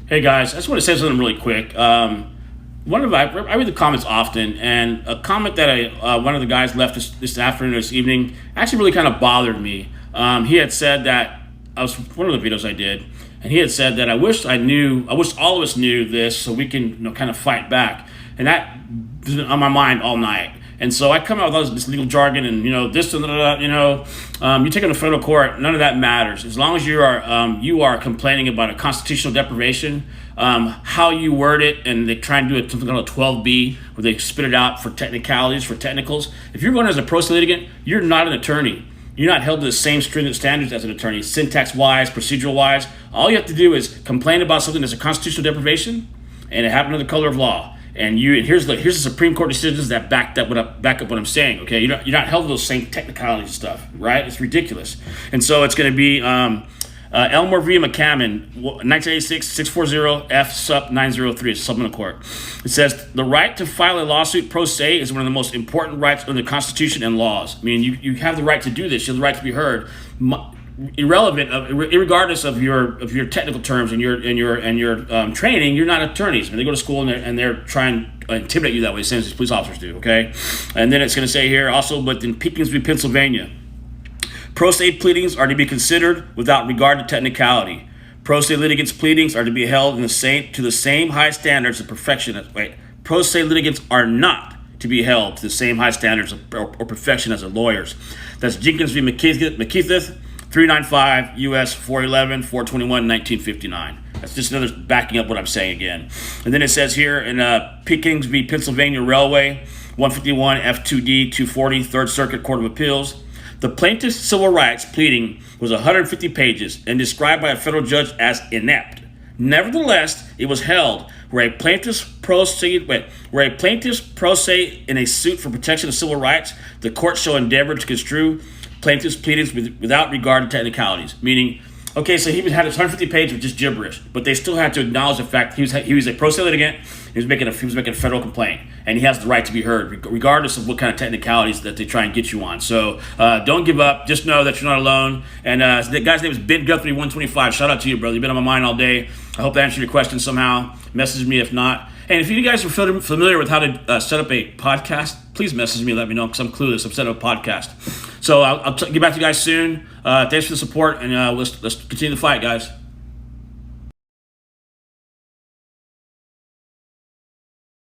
Hey guys, I just want to say something really quick. I read the comments often, and a comment that one of the guys left this afternoon, this evening, actually really kind of bothered me. He had said that I was one of the videos I did, and he had said that I wish all of us knew this so we can kind of fight back, and that was on my mind all night. And so I come out with all this legal jargon and this and that. You take it to federal court, none of that matters as long as you are complaining about a constitutional deprivation. How you word it, and they try and do something called a 12B, where they spit it out for technicalities, for technicals. If you're going as a pro se litigant, you're not an attorney. You're not held to the same stringent standards as an attorney, syntax-wise, procedural-wise. All you have to do is complain about something that's a constitutional deprivation, and it happened under the color of law. And here's the Supreme Court decisions that back up what I'm saying. Okay, you're not held to those same technicalities stuff, right? It's ridiculous. And so it's going to be Elmore v. McCammon, 1986, 640 F Sup 903. It's supplemental court. It says the right to file a lawsuit pro se is one of the most important rights under the Constitution and laws. I mean, you have the right to do this. You have the right to be heard. Irregardless of your technical terms and your training, you're not attorneys. I mean, they go to school and they're trying to intimidate you that way, same as police officers do. Okay, and then it's going to say here also, but in Pickens v. Pennsylvania, pro se pleadings are to be considered without regard to technicality. Pro se litigants' pleadings are to be held to the same high standards of perfection. Pro se litigants are not to be held to the same high standards or perfection as a lawyers. That's Jenkins v. McKeith, 395 U.S. 411, 421, 1959. That's just another backing up what I'm saying again. And then it says here in Pickens v. Pennsylvania Railway, 151 F2D 240, Third Circuit Court of Appeals. The plaintiff's civil rights pleading was 150 pages and described by a federal judge as inept. Nevertheless, it was held where a plaintiff's pro se in a suit for protection of civil rights, the court shall endeavor to construe plaintiff's pleadings without regard to technicalities. Meaning, okay, so he had his 150 pages of just gibberish, but they still had to acknowledge the fact he was a pro se litigant. He was making a federal complaint, and he has the right to be heard, regardless of what kind of technicalities that they try and get you on. So don't give up. Just know that you're not alone. And the guy's name is Ben Guthrie 125. Shout out to you, brother. You've been on my mind all day. I hope that answered your question somehow. Message me if not. And if you guys are familiar with how to set up a podcast, please message me and let me know, because I'm clueless. I'm setting up a podcast. So I'll get back to you guys soon. Thanks for the support, and let's continue the fight, guys.